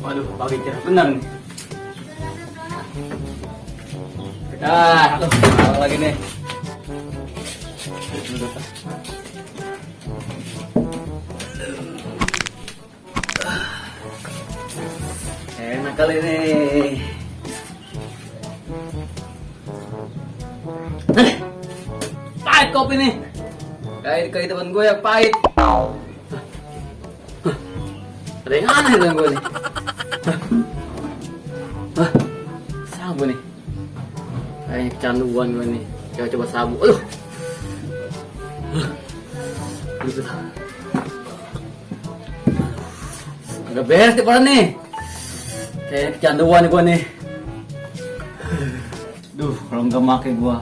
Waduh, pagi cerah bener nih. Aduh, apa lagi nih? Enak kali nih. Pahit kopi nih. Kayak teman gue yang pahit. Ada yang aneh dengan gue nih. Sabu nih. Kayaknya kecanduan gue nih. Coba sabu. Aduh. Agak beres nih pada nih. Kayaknya kecanduan gue nih. Duh, kalau nggak make gue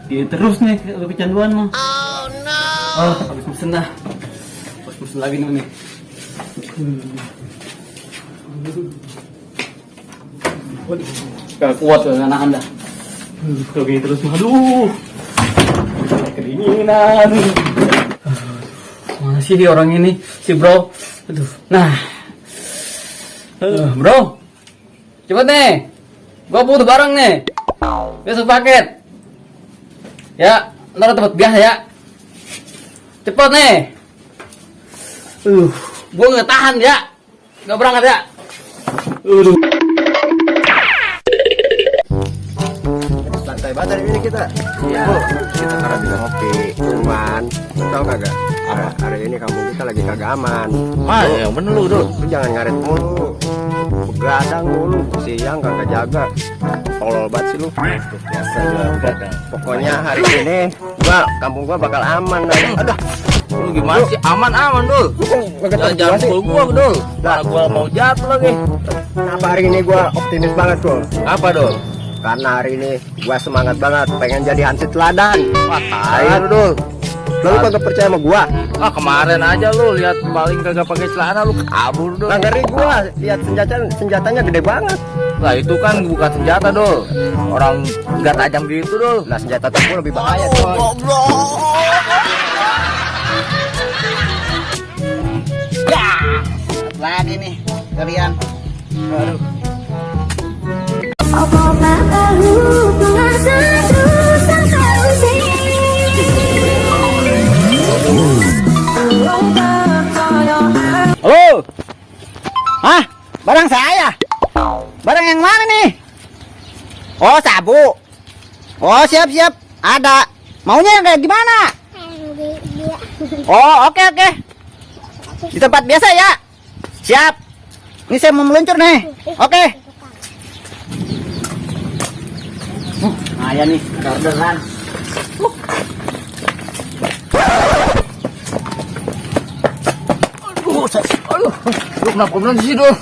gini terus nih, udah kecanduan mah. Oh no. Oh, habis mesen dah. Habis mesen lagi nih. Gak kuat dengan anak anda. Kalau gini terus mah, aduh. Kedinginan. Mana sih orang ini, si bro? Aduh, nah. Bro, cepet nih. Gua butuh barang nih. Besok paket. Ya, ntar tempat biasa ya. Cepet nih. Gua nggak tahan ya. Nggak berangkat ya. Santai banget hari ini kita. Iya. Kita karena bisa ngopi. Cuman, tau kagak? Hari ini kampung kita lagi kagak aman. Yang bener lu, Lu jangan ngaret mulu. Begadang mulu. Siang kagak jaga. Tolol banget sih lu. biasa juga. Pokoknya hari ini kampung gua bakal aman. Aduh. Lu gimana sih? Aman Dul. Jangan pukul gua Dul. Mana gua mau jatuh lagi. Kenapa hari ini gua optimis banget Dul? Apa Dul? Karena hari ini gua semangat banget pengen jadi hansip teladan. Wah, tai lu Dul. Lu kagak percaya sama gua? Kemarin aja lu lihat paling kagak pakai celana lu kabur Dul. Nah ngeri gua lihat senjatanya gede banget. Lah itu kan bukan senjata Dul. Orang nggak tajam gitu Dul. Nah senjata tempur lebih bahaya coy. Ya, lagi nih kalian. Aduh. Halo. Hah? Barang saya? Barang yang mana nih? Oh, sabu. Oh, siap. Ada. Maunya yang kayak gimana? Oh, oke. Di tempat biasa ya. Siap. Ini saya mau meluncur nih. Oke. Nah, ya nih, orderan. Aduh, lu kenapa sih Dul?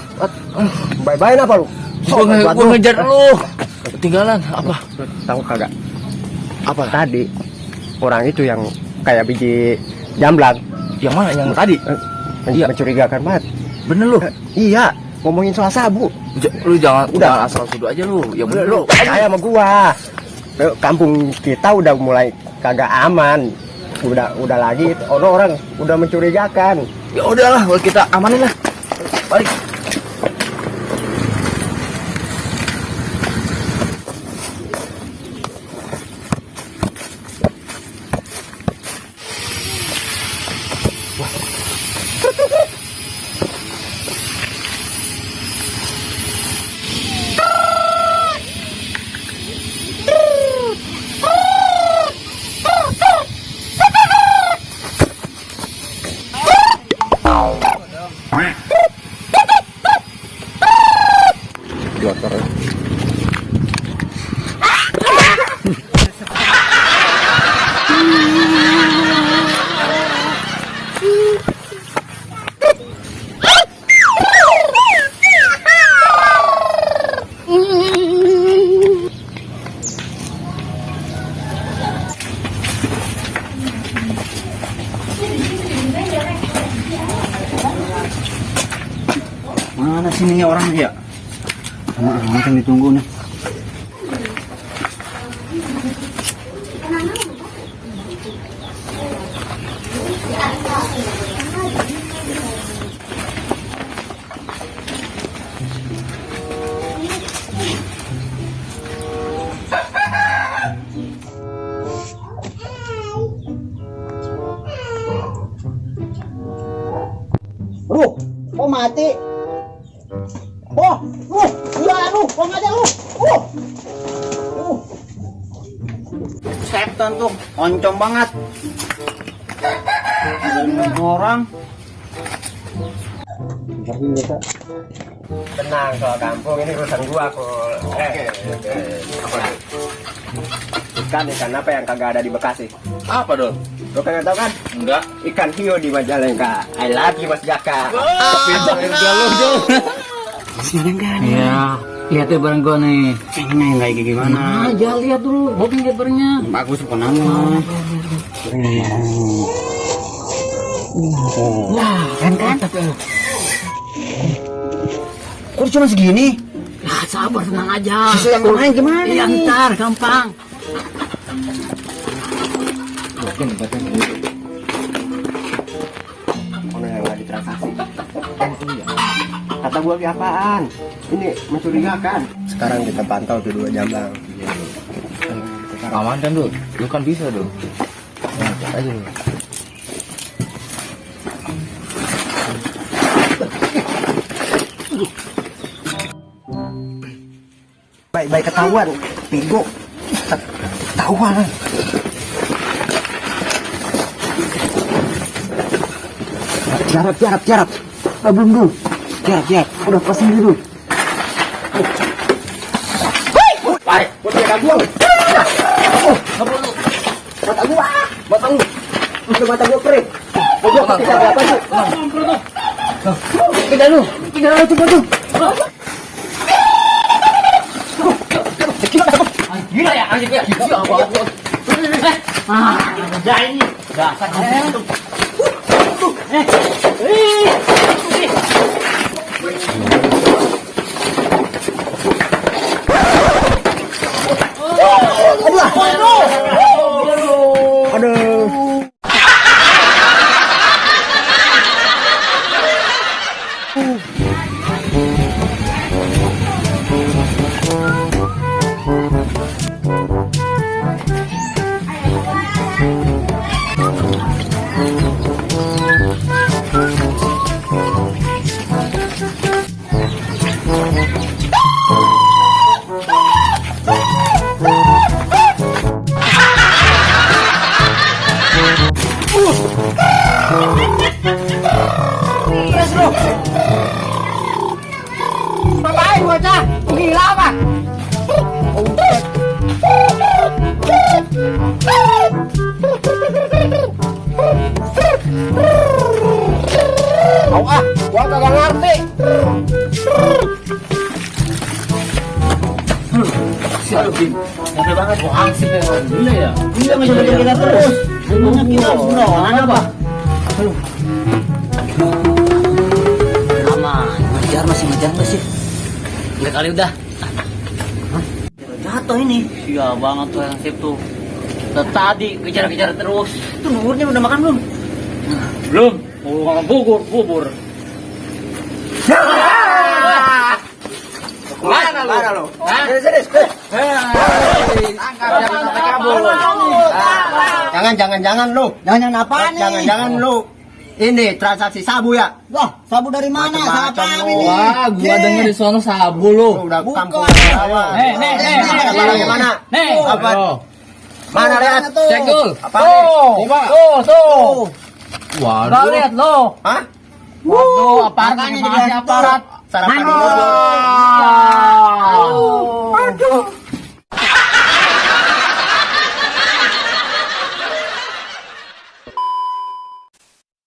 Bye-bye apa lu? Gua ngejar lu. Ketinggalan apa? Tahu kagak? Apa tadi? Orang itu yang kayak biji jamblang. Yang mana? Yang tadi? Iya. Mencurigakan banget. Bener lu? Iya. Ngomongin soal sabu. Lu jangan asal tuduh aja lu. Yang bener lu. Percaya sama gua. Kampung kita udah mulai kagak aman. Udah lagi orang udah mencurigakan. Ya udahlah, kita amanin lah. Balik. Motor. Mana sini orang ya? Amat yang ditunggu nih. Oh mati. Oh, iya lu, kok aja lu. Setan tuh, oncom banget. Orang. Tenang, soal kampung ini urusan gua kok. Ikan apa yang kagak ada di Bekasi? Apa dong? Lo kagak tahu kan? Enggak. Ikan hiu di Majalengka. I love you Mas Jaka. Pintar lu Jul. Iya. Lihat ya barang gua nih. Ini yang kayak gimana? Aja lihat dulu. Bobi lihat barangnya. Bagus bukan nama. Wah, kan? Kok cuma segini? Ah, sabar, tenang aja. Sisa yang lain gimana? Iya, nih? ntar gampang. Mana yang nggak ditransaksi? Kata gua apaan? Ini mencurigakan. Sekarang kita pantau tuh 2 jam lang. Aman kan Dul? Lu kan bisa Dul. Nah, cek aja lu. Baik ketahuan, bego. Ketahuan. Jarap. Belum dulu. Jarap. Udah pasang dulu. Baik, buat dia kampung. Mata lu. Udah mata gua perih. Gua ketika ada apa sih? Tidak lu coba tuh. Gila ya, anjing ya. Udah ini. Dasar kamu. Aduh. Ngapain bocah? Gila apa? Gua kagak ngerti. Capek banget, kok angsip ya. Gila ya. Iya nggak coba kita terus. Emangnya kita harus beneran apa? Aman, masih ngejar. Enggak kali udah. Jatuh ini. Iya banget tuh yang sip tuh. Dari tadi kejar-kejar terus. Itu nurnya udah makan belum? Belum. Mau makan bubur. Mana lo? Sini. Jangan lu. Jangan apa nih? Jangan lu. Ini transaksi sabu ya? Wah, sabu dari mana? Macam-macam Siapa lu. ini? Wah, gua denger di sono sabu lu. Lu udah Bukan. kampung saya. Nih. Barangnya mana? Nih. Apa? Mana lihat? tuh? Cek dul. Apa? Coba. Tuh. Waduh. Udah lihat lo. Hah? Waduh, aparat Makanya masih dibilang aparat. Sarapan Mano. dulu. Aduh.